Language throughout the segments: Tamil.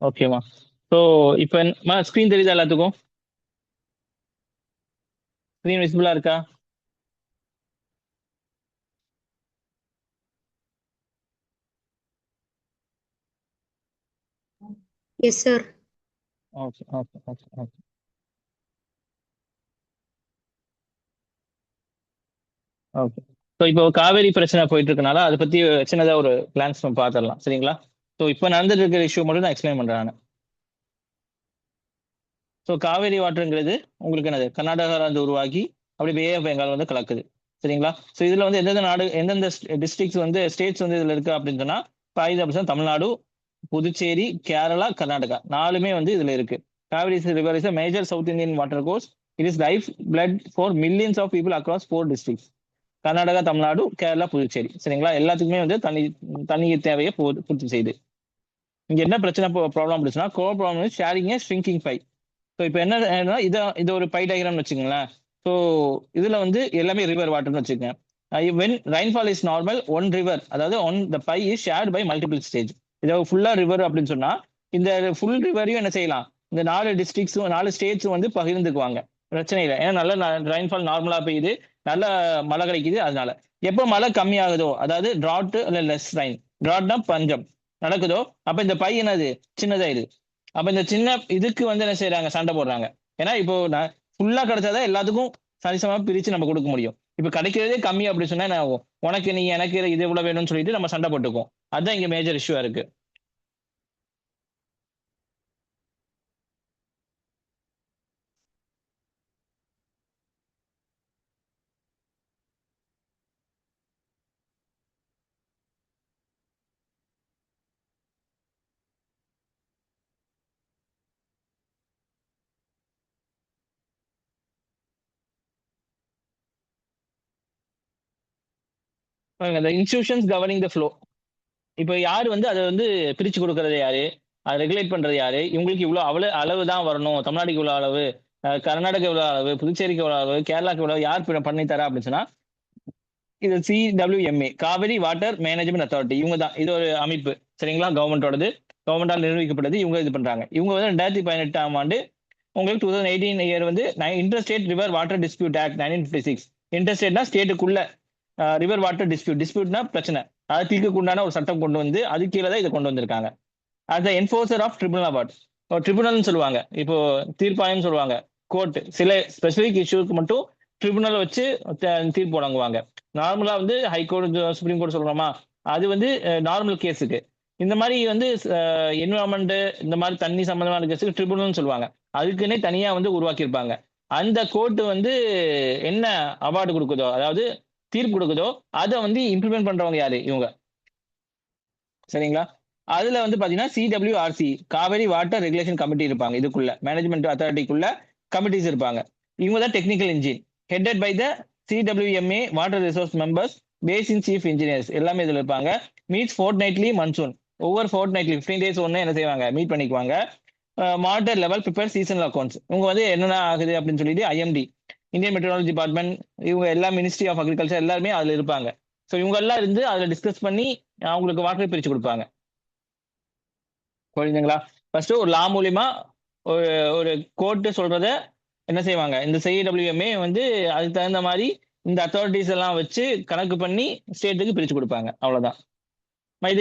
ஓகேமா. ஸோ இப்போ ஸ்க்ரீன் தெரியுதா எல்லாத்துக்கும்? ஸ்க்ரீன் விசிபிளா இருக்கா? Yes, sir. Okay okay okay okay okay. So இப்போ காவேரி பிரச்சனை போயிட்டு இருக்கனால அதை பத்தி சின்னதா ஒரு பிளான்ஸ் நம்ம பார்த்துடலாம், சரிங்களா? ஸோ இப்போ நடந்துட்டு இருக்கிற இஷ்யூ மட்டும் நான் எக்ஸ்பிளைன் பண்றேன் நான். ஸோ காவேரி வாட்டருங்கிறது உங்களுக்கு என்னது, கர்நாடகாவில் இருந்து உருவாகி அப்படி பே ஆஃப் பெங்கால் வந்து கலக்குது, சரிங்களா? ஸோ இதுல வந்து எந்தெந்த நாடு, எந்தெந்த டிஸ்ட்ரிக்ட்ஸ் வந்து ஸ்டேட்ஸ் வந்து இதுல இருக்கு அப்படின்னு சொன்னா, 5% தமிழ்நாடு, புதுச்சேரி, கேரளா, கர்நாடகா நாலுமே வந்து இதுல இருக்கு. Kaveri river is a major South Indian water course. It is life blood for millions of people across 4 districts. Karnataka, Tamil Nadu, Kerala, Puducherry, சரிங்களா? எல்லாத்துக்குமே வந்து தண்ணீர் தேவையை பூர்த்தி செய்யுது. இங்க என்ன பிரச்சனை ப்ராப்ளம் அப்படின்னா, core problem sharing shrinking by. So இப்போ என்ன இது ஒரு பை டயக்ராம்னு வச்சுக்கோங்களேன். ஸோ இதுல வந்து எல்லாமே ரிவர் வாட்டர்னு வச்சுக்கோங்க. When rainfall is normal, one river, அதாவது one the by is shared by multiple stage. இதை ஃபுல்லா ரிவர் அப்படின்னு சொன்னா, இந்த ஃபுல் ரிவரையும் என்ன செய்யலாம், இந்த 4 டிஸ்ட்ரிக்ஸும் 4 ஸ்டேட்ஸும் வந்து பகிர்ந்துக்குவாங்க. பிரச்சனை இல்லை, ஏன்னா நல்ல ரெயின்ஃபால் நார்மலா பெய்யுது, நல்ல மழை கிடைக்குது. அதனால எப்போ மழை கம்மி ஆகுதோ, அதாவது டிராட் இல்ல லெஸ் ரெயின், டிராட்னா பஞ்சம் நடக்குதோ, அப்ப இந்த பை என்னது, சின்னதாயிருது. அப்ப இந்த சின்ன இதுக்கு வந்து என்ன செய்யறாங்க, சண்டை போடுறாங்க. ஏன்னா இப்போ நான் ஃபுல்லா கிடைச்சாதான் எல்லாத்துக்கும் சரிசமா பிரிச்சு நம்ம கொடுக்க முடியும். இப்ப கிடைக்கிறதே கம்மி அப்படி சொன்னா என்ன ஆகும், உனக்கு நீ எனக்கு இது இவ்வளவு வேணும்னு சொல்லிட்டு நம்ம சண்டை போட்டுக்கோம். அதுதான் இங்க மேஜர் இஷ்யூவா இருக்கு. இந்த இன்ஸ்டிடியூஷன்ஸ் கவர்னிங் த ஃப்ளோ, இப்போ யாரு வந்து அதை வந்து பிரிச்சு கொடுக்கறது யாரு, அதை ரெகுலேட் பண்றது யாரு, இவங்களுக்கு இவ்வளவு அளவு தான் வரணும், தமிழ்நாடுக்கு இவ்வளவு அளவு, கர்நாடகா இவ்வளவு அளவு, புதுச்சேரிக்கு இவ்வளவு அளவு, கேரளாக்கு இவ்வளவு, யார் பண்ணி தரா அப்படின்னு சொன்னா, இது CWMA, Kaveri water management authority. இவங்க தான், இது ஒரு அமைப்பு, சரிங்களா? கவர்மெண்டோடது, கவர்மெண்டால் நிர்வகிக்கப்பட்டது. இவங்க இது பண்றாங்க. இவங்க வந்து 2018ஆம் ஆண்டு உங்களுக்கு 2018 இயர் வந்து interstate river water dispute act 1956. இன்டர்ஸ்டேட்னா ஸ்டேட்டுக்குள்ள ரிவர் வாட்டர் டிஸ்பியூட்னா பிரச்சனை, அதை தீர்க்கக்கு உண்டான ஒரு சட்டம் கொண்டு வந்து அது கீழே தான் இதை கொண்டு வந்திருக்காங்க. as the enforcer of tribunal award, ட்ரிபுனல்னு சொல்லுவாங்க, இப்போ தீர்ப்பாயம் சொல்லுவாங்க. கோர்ட் சில ஸ்பெசிபிக் இஷ்யூக்கு மட்டும் ட்ரிபுனல் வச்சு தீர்ப்பு வழங்குவாங்க. நார்மலா வந்து ஹைகோர்ட், சுப்ரீம் கோர்ட் சொல்றோமா, அது வந்து நார்மல் கேஸுக்கு. இந்த மாதிரி வந்து என்விரான்மெண்ட், இந்த மாதிரி தண்ணி சம்பந்தமான கேஸுக்கு ட்ரிபுனல்னு சொல்லுவாங்க. அதுக்குன்னே தனியா வந்து உருவாக்கியிருப்பாங்க. அந்த கோர்ட் வந்து என்ன அவார்டு கொடுக்குதோ, அதாவது தீர்ப்பு கொடுக்குதோ, அதை வந்து இம்ப்ளிமெண்ட் பண்றவங்க யாரு, இவங்க, சரிங்களா? அதுல வந்து பாத்தீங்கன்னா CWRC, Cauvery water regulation committee இருப்பாங்க. இதுக்குள்ள மேனேஜ்மெண்ட் அத்தாரிட்டிக்குள்ள கமிட்டிஸ் இருப்பாங்க. இவங்க தான் technical engine, headed by the CWMA water resource members, basin chief engineers எல்லாமே இதுல இருப்பாங்க. மீட்ஸ் ஃபோர்ட்நைட்லி மன்சூன், ஒவ்வொரு ஃபோர்ட்நைட்லி 15 days ஒன்று என்ன செய்வாங்க, மீட் பண்ணிக்குவாங்க. Monitor level prepare seasonal accounts. இவங்க வந்து என்னென்ன ஆகுது அப்படின்னு சொல்லிட்டு IMD, இந்தியன் மெட்ரோலஜி டிபார்ட்மெண்ட், இவங்க எல்லா மினிஸ்ட்ரி ஆஃப் அக்ரிகல்ச்சர் எல்லாருமே அதுல இருப்பாங்க. ஸோ இவங்க எல்லாம் இருந்து அதுல டிஸ்கஸ் பண்ணி அவங்களுக்கு வாட்டர் பிரிச்சு கொடுப்பாங்க. புரியுதுங்களா? ஃபர்ஸ்ட் ஒரு லா மூலியமா ஒரு ஒரு கோர்ட் சொல்றத என்ன செய்வாங்க, இந்த CWMA வந்து அதுக்கு தகுந்த மாதிரி இந்த அத்தாரிட்டிஸ் எல்லாம் வச்சு கணக்கு பண்ணி ஸ்டேட்டுக்கு பிரிச்சு கொடுப்பாங்க. அவ்வளவுதான்.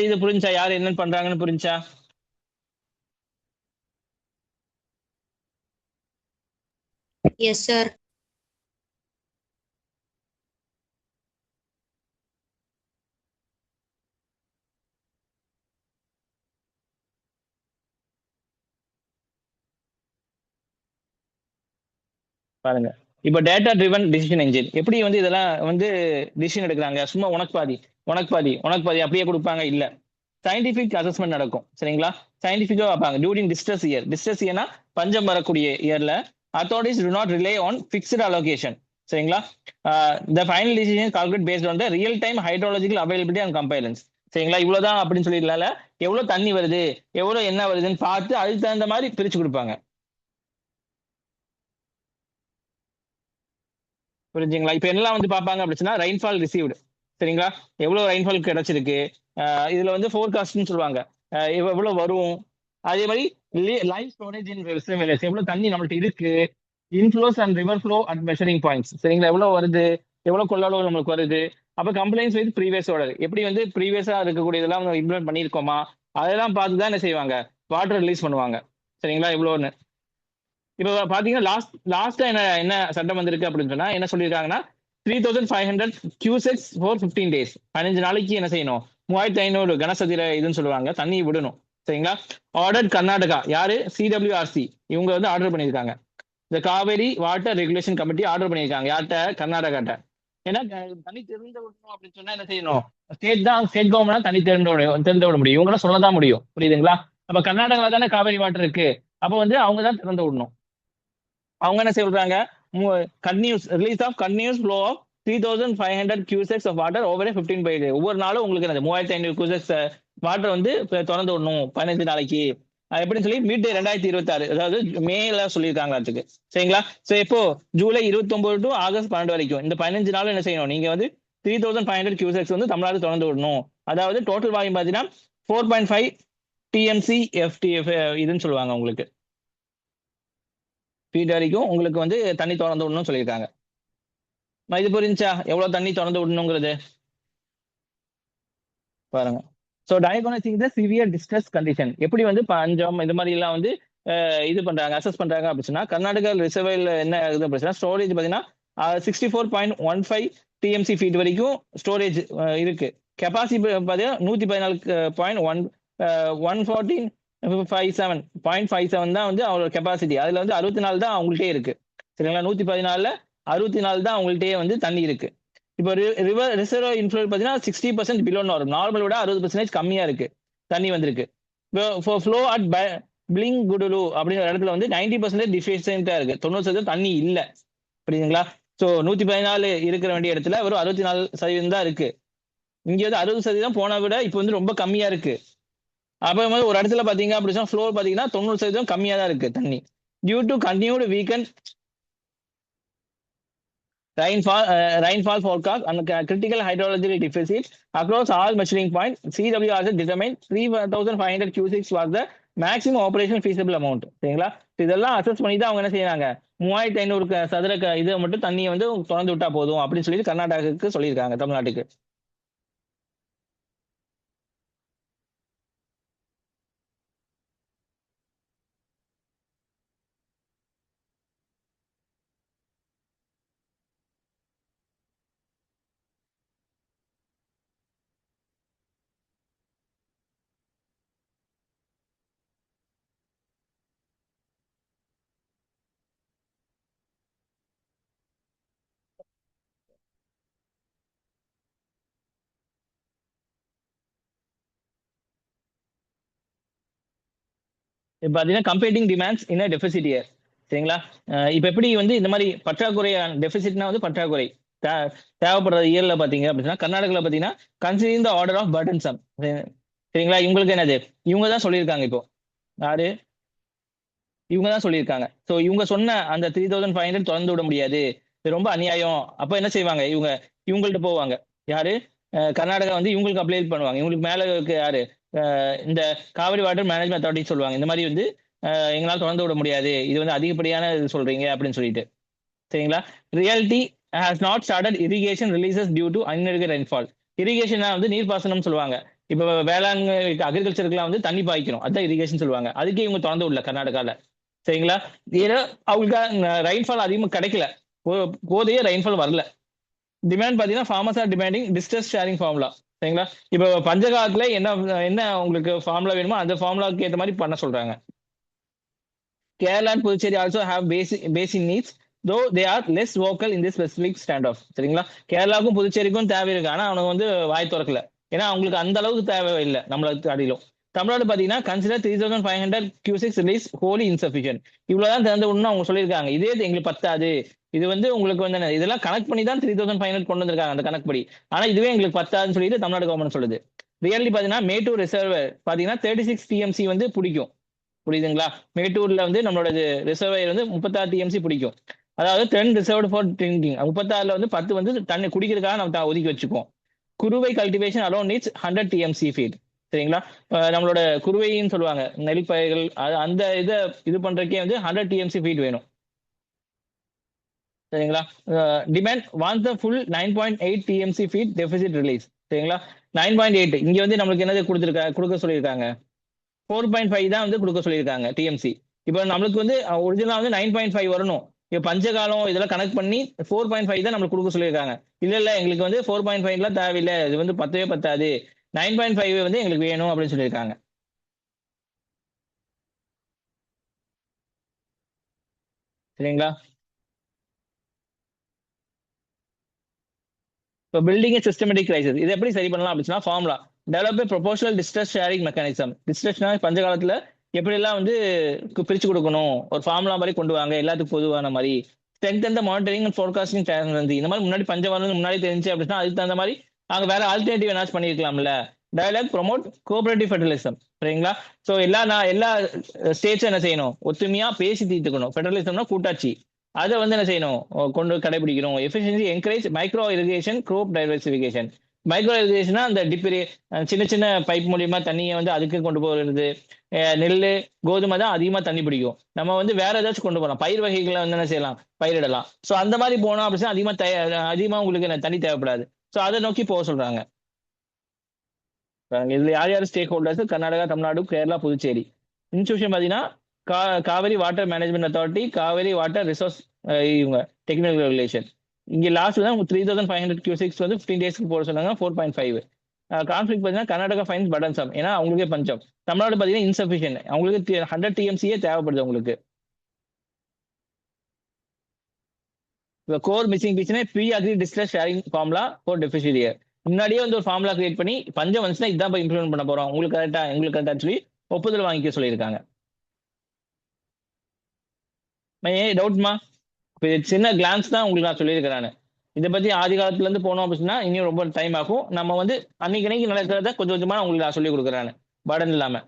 இது புரிஞ்சா, யார் என்னன்னு பண்றாங்கன்னு புரிஞ்சா? Yes, sir. பாருங்க, இப்போ டேட்டா ட்ரிவன் டிசிஷன் என்ஜின் எப்படி வந்து இதெல்லாம் வந்து டிசிஷன் எடுக்கிறாங்க. சும்மா உனக்கு பாதி உனக்கு பாதி உனக்கு பாதி அப்படியே கொடுப்பாங்க இல்ல. சயின்டிபிக் அசஸ்மெண்ட் நடக்கும், சரிங்களா? சயின்டிபிக்கா வைப்பாங்க. டியூரிங் டிஸ்ட்ரஸ் இயர், டிஸ்ட்ரஸ் இயர்னா பஞ்சம் வரக்கூடிய இயர்ல authorities do not rely on fixed allocation, சரிங்களா? The final decision calculate based on the real time hydrological availability and compliance, சரிங்களா? இவ்வளவுதான் அப்படின்னு சொல்லிடல, எவ்வளவு தண்ணி வருது, எவ்வளவு என்ன வருதுன்னு பார்த்து அதுக்கு தகுந்த மாதிரி பிரிச்சு கொடுப்பாங்க. புரிஞ்சுங்களா? இப்ப என்னெல்லாம் வந்து பார்ப்பாங்க அப்படின்னா, ரெயின்ஃபால் ரிசீவ்டு, சரிங்களா? எவ்வளவு ரெயின்ஃபால் கிடைச்சிருக்கு, இதுல வந்து ஃபோர்காஸ்ட்னு சொல்லுவாங்க. எவ்வளவு வரும், அதே மாதிரி லைவ் ஸ்டோரேஜ் இன் ரிசர்வேயர்ஸ், எவ்வளவு தண்ணி நம்மள்ட்ட இருக்கு, inflows and river flow at measuring points, சரிங்களா, எவ்வளவு வருது, எவ்வளவு கொள்ளளவு நம்மளுக்கு வருது. அப்ப கம்ப்ளைண்ட்ஸ் வித் ப்ரீவியஸ் ஆர்டர், எப்படி வந்து ப்ரீவியஸா இருக்கக்கூடிய இதெல்லாம் இம்ப்ளிமெண்ட் பண்ணியிருக்கோமா, அதெல்லாம் பார்த்து தான் என்ன செய்வாங்க, வாட்டர் ரிலீஸ் பண்ணுவாங்க. சரிங்களா, இவ்வளோன்னு. இப்போ பாத்தீங்கன்னா லாஸ்டா என்ன என்ன சட்டம் வந்திருக்கு அப்படின்னு சொன்னா என்ன சொல்லியிருக்காங்கன்னா 3500 கியூசெக்ஸ் ஃபார் 15 days, 15 நாளைக்கு என்ன செய்யணும், 3500 கனசதுர இதுன்னு சொல்லுவாங்க, தண்ணி விடணும். சரிங்களா. ஆர்டர் கர்நாடகா, யாரு, சிடபிள்யூஆர்சி, இவங்க வந்து ஆர்டர் பண்ணியிருக்காங்க. இந்த Kaveri water regulation committee order பண்ணியிருக்காங்க யார்கிட்ட, கர்நாடகாட்ட. ஏன்னா தண்ணி திறந்து விடணும் அப்படின்னு சொன்னா என்ன செய்யணும், ஸ்டேட் கவர்மெண்ட் தண்ணி திறந்து விட முடியும், இவங்களாம் சொல்லதான் முடியும். புரியுதுங்களா. அப்ப கர்நாடகால தானே காவேரி வாட்டர் இருக்கு, அப்ப வந்து அவங்க தான் திறந்து விடணும். அவங்க என்ன சொல்றாங்க, continuous release of continuous flow of 3500 cusecs of water over 15 by day. ஒவ்வொரு நாளும் உங்களுக்கு என்னது 3500 cusecs வாட்டர் வந்து திறந்து விடணும் 15 நாளைக்கு, எப்படின்னு சொல்லி மீட் 2026, அதாவது மேல சொல்லியிருக்காங்க அதுக்கு. சரிங்களா. ஸோ இப்போ ஜூலை 29 டு ஆகஸ்ட் 12 வரைக்கும் இந்த 15 நாள் என்ன செய்யணும், நீங்க வந்து 3500 cusecs வந்து தமிழ்நாடு திறந்து விடணும். அதாவது டோட்டல் வால்யூம் பார்த்தீங்கன்னா 4.5 டிஎம்சி எஃப்டிஎஃப் இதுன்னு சொல்லுவாங்க உங்களுக்கு, ஃபீட் வரைக்கும் உங்களுக்கு வந்து தண்ணி திறந்து விடணும்னு சொல்லியிருக்காங்க. இது புரிஞ்சா எவ்வளவு தண்ணி திறந்து விடணுங்கிறது பாருங்க. ஸோ டயக்னோசிங் த சிவியர் டிஸ்ட்ரெஸ் கண்டிஷன், எப்படி வந்து பஞ்சம் இது மாதிரி எல்லாம் வந்து இது பண்றாங்க, அசஸ் பண்றாங்க அப்படின்னா, கர்நாடகா ரிசர்வேல என்ன ஆகுது அப்படின்னா, ஸ்டோரேஜ் பார்த்தீங்கன்னா 64.15 டிஎம்சி ஃபீட் வரைக்கும் ஸ்டோரேஜ் இருக்கு. கெப்பாசிட்டி பார்த்தீங்கன்னா 114.57 தான் வந்து அவங்களோட கெப்பாசிட்டி. அதுல வந்து 64 தான் அவங்கள்ட்டே இருக்கு. சரிங்களா. 114ல 64 தான் அவங்கள்ட்டே வந்து தண்ணி இருக்கு. இப்போ ரிவர் ரிசர்வ் இன்ஃப்ளோ பார்த்தீங்கன்னா 60% பிலோன்னு வரும், நார்மல் விட 60% கம்மியா இருக்கு தண்ணி வந்திருக்கு. ஃப்ளோ அட் பிளிங் குடுலு அப்படிங்கிற இடத்துல வந்து 90% டிஃபிஷியன்டா இருக்கு, 90% தண்ணி இல்லை. புரியுதுங்களா. ஸோ 114 இருக்கிற வேண்டிய இடத்துல வெறும் 64% தான் இருக்கு. இங்க வந்து 60% போன விட இப்போ வந்து ரொம்ப கம்மியா இருக்கு. அப்ப ஒரு இடத்துல பாத்தீங்க அப்படின்னா ஃப்ளோர் பாத்தீங்கன்னா 90% கம்மியா தான் இருக்கு தண்ணி. Due to continued weekend rainfall forecast and critical hydrological deficit across all measuring points, CWRS determined 3,500 cusecs was the maximum operation feasible amount. சரிங்களா. இதெல்லாம் அசஸ் பண்ணி தான் அவங்க என்ன செய்யறாங்க, 3500 சதுர இதை மட்டும் தண்ணியை வந்து திறந்து விட்டா போதும் அப்படின்னு சொல்லி கர்நாடகாவுக்கு சொல்லியிருக்காங்க, தமிழ்நாட்டுக்கு. இப்போ பார்த்தீங்கன்னா கம்பேட்டிங் டிமாண்ட்ஸ் இன் டெபிசிட் இயர். சரிங்களா. இப்போ எப்படி வந்து இந்த மாதிரி பற்றாக்குறையான டெபிசிட்னா வந்து பற்றாக்குறை தேவைப்படுற இயர்ல பாத்தீங்க அப்படின்னா, கர்நாடகாவில் பாத்தீங்கன்னா considering the order of burden sum. சரிங்களா. இவங்களுக்கு என்னது, இவங்க தான் சொல்லியிருக்காங்க. இப்போ யாரு, இவங்க தான் சொல்லியிருக்காங்க. ஸோ இவங்க சொன்ன அந்த 3500 திறந்து விட முடியாது, இது ரொம்ப அநியாயம். அப்ப என்ன செய்வாங்க, இவங்கள்ட்ட போவாங்க. யாரு, கர்நாடகா வந்து இவங்களுக்கு அப்ளை பண்ணுவாங்க. இவங்களுக்கு மேல இருக்க யாரு, இந்த காவிரி வாட்டர் மேனேஜ்மெண்ட் அத்தாரிட்டி சொல்லுவாங்க, இந்த மாதிரி வந்து எங்களால் திறந்து விட முடியாது, இது வந்து அதிகப்படியான இது சொல்றீங்க அப்படின்னு சொல்லிட்டு. சரிங்களா. Reality has not started irrigation releases due to irregular rainfall. Irrigation வந்து நீர்ப்பாசனம் சொல்லுவாங்க. இப்போ வேளாண் அக்ரிகல்ச்சருக்குலாம் வந்து தண்ணி பாய்க்கணும், அதான் இரிகேஷன் சொல்லுவாங்க. அதுக்கே இவங்க திறந்து விடல கர்நாடகால. சரிங்களா. ஏன்னா அவங்களுக்கு ரெயின்ஃபால் அதிகமாக கிடைக்கல, போதைய ரெயின்ஃபால் வரல. டிமாண்ட் பாத்தீங்கன்னா farmers are demanding distance sharing formula. சரிங்களா. இப்போ பஞ்சகாலத்துல என்ன என்ன உங்களுக்கு ஃபார்முலா வேணுமோ அந்த ஃபார்முலாவுக்கு ஏற்ற மாதிரி பண்ண சொல்றாங்க. Kerala and Puducherry also have basic needs, though they are less vocal in the specific standoff. சரிங்களா. கேரளாவுக்கும் புதுச்சேரிக்கும் தேவை இருக்கு, ஆனா அவனுக்கு வந்து வாய் திறக்கல, ஏன்னா அவங்களுக்கு அந்த அளவுக்கு தேவை இல்லை நம்மளுக்கு அடியிலும். தமிழ்நாடு பாத்தீங்கன்னா consider 3500 cusecs release wholly insufficient, இவ்வளவுதான் திறந்து விடணும் அவங்க சொல்லியிருக்காங்க. இதே எங்களுக்கு பத்தாது, இது வந்து உங்களுக்கு வந்து இதெல்லாம் கனெக்ட் பண்ணி தான் 3500 கொண்டு வந்திருக்காங்க அந்த கணக்குப்படி, ஆனா இதுவே எங்களுக்கு பத்தாதுன்னு சொல்லிட்டு தமிழ்நாடு கவர்மெண்ட் சொல்லுது. ரியல்லி பாத்தீங்கன்னா மேட்டூர் ரிசர்வ் பாத்தீங்கன்னா 36 டிஎம்சி வந்து பிடிக்கும். புரியுதுங்களா. மேட்டூர்ல வந்து நம்மளோட ரிசர்வர் வந்து 36 டிஎம்சி பிடிக்கும். அதாவது 10 ரிசர்வ்டு ஃபார் ட்ரிங்கிங், 36ல வந்து 10 வந்து தண்ணி குடிக்கிறதுக்காக நம்ம ஒதுக்கி வச்சுக்கோம். Kuruvai cultivation alone needs 100 TMC feet. சரிங்களா? நம்மளோட குருவைன்னு சொல்லுவாங்க. நெல் பயிர்கள் அந்த இது பண்றதுக்கே வந்து 100 டிஎம்சி ஃபீட் வேணும். சரிங்களா? Demand wants the full 9.8 TMC feet deficit release. சரிங்களா? 9.8 இங்க வந்து நம்மளுக்கு என்னது குடுக்க சொல்லியிருக்காங்க. 4.5 தான் வந்து குடுக்க சொல்லியிருக்காங்க டிஎம்சி. இப்ப நம்மளுக்கு வந்து ஒரிஜினலா வந்து 9.5 வரணும். இப்ப பஞ்சகாலம் இதெல்லாம் கனெக்ட் பண்ணி 4.5 தான் நம்மளுக்கு குடுக்க சொல்லியிருக்காங்க. இல்ல எங்களுக்கு வந்து 4.5லாம் தேவையில்ல. இது வந்து பத்தவே பத்தாது. 9.5 வந்து எங்களுக்கு வேணும் அப்படின்னு சொல்லியிருக்காங்க. சரிங்களா? இப்போ பில்டிங் சிஸ்டமேட்டிக் கிரைசிஸ் இது எப்படி சரி பண்ணலாம் அப்படின்னா formula develop proportional distress sharing mechanism. டிஸ்ட்ரஸ்னா பஞ்ச காலத்துல எப்படிலாம் வந்து பிரிச்சு கொடுக்கணும் ஒரு ஃபார்முலா மாதிரி கொண்டு வாங்க எல்லாத்துக்கும் பொதுவான மாதிரி. Strength and monitoring and forecasting transparency இந்த மாதிரி முன்னாடி பஞ்சம் வரது முன்னாடி தெரிஞ்சு அப்படின்னா அதுக்கு தகுந்த மாதிரி அங்க வேற ஆல்டர்னேட்டிவ் என்னாச்சும் பண்ணிருக்கலாம்ல. Dialogue promote cooperative federalism. சரிங்களா? ஸோ எல்லா ஸ்டேட்ஸும் என்ன செய்யணும் ஒத்துமையா பேசி தீர்த்துக்கணும். ஃபெடரலிசம்னா கூட்டாட்சி. அதை வந்து என்ன செய்யணும் கொண்டு கடைபிடிக்கணும். Efficiency encourage micro irrigation crop diversification. Micro இரிகேஷனா அந்த டிப்பிரி சின்ன சின்ன பைப் மூலியமா தண்ணியை வந்து அதுக்கு கொண்டு போகிறது. நெல் கோதுமை தான் அதிகமா தண்ணி பிடிக்கும். நம்ம வந்து வேற ஏதாச்சும் கொண்டு போகலாம் பயிர் வகைகளை வந்து என்ன செய்யலாம் பயிரிடலாம். ஸோ அந்த மாதிரி போனோம் அப்படின்னா அதிகமா உங்களுக்கு தண்ணி தேவைப்படாது. ஸோ அதை நோக்கி போக சொல்றாங்க. இதுல யார் யார் stakeholders Karnataka Tamil Nadu Kerala Puducherry. Institution பார்த்தீங்கன்னா Kaveri water management authority Kaveri water resource இவங்க டெக்னிக்கல் ரெகுலேஷன். இங்க லாஸ்ட் தான் 3500 கியூசிக்ஸ் வந்து 15 டேஸ்க்கு போட சொன்னாங்க 4.5. கான்ஃபிளிக் பார்த்தீங்கன்னா கர்நாடகா ஃபைன்ஸ் படன்சம் ஏன்னா அவங்களுக்கே பஞ்சம். தமிழ்நாடு பார்த்தீங்கன்னா இன்சஃபிஷியன்ட் அவங்களுக்கு 100 டிஎம்சியே தேவைப்படுது உங்களுக்கு. இப்போ கோர் மிஸ்ஸிங் பீஸ்னா pre agreed distress sharing formula for deficit year. முன்னாடியே வந்து ஒரு ஃபார்முலா கிரியேட் பண்ணி பஞ்சம் வந்துச்சுன்னா இதான் இம்ப்ளிமெண்ட் பண்ண போறோம் உங்களுக்கு கரெக்டா எங்களுக்கு கரெக்டா சொல்லி ஒப்புதல் வாங்கிக்க சொல்லியிருக்காங்க. டவுட்மா? இப்போ சின்ன கிளான்ஸ் தான் உங்களுக்கு நான் சொல்லியிருக்கிறேன் நான். இதை பத்தி ஆதி காலத்துல இருந்து போனோம் அப்படின்னா இன்னும் ரொம்ப டைம் ஆகும். நம்ம வந்து அன்னைக்கு நடக்கிறத கொஞ்சம் கொஞ்சமா உங்களுக்கு நான் சொல்லி கொடுக்குறேன் பர்டன் இல்லாம.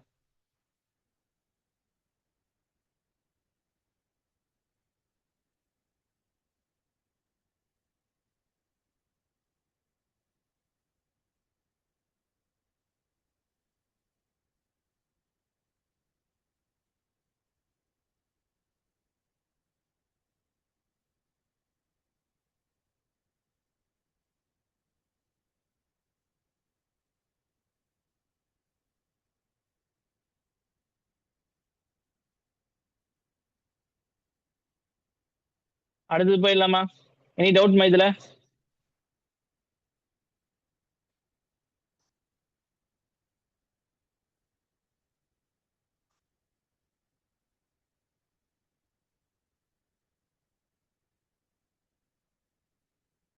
அடுத்தது போயிடலாமா? எனி டவுட்மா இதுல?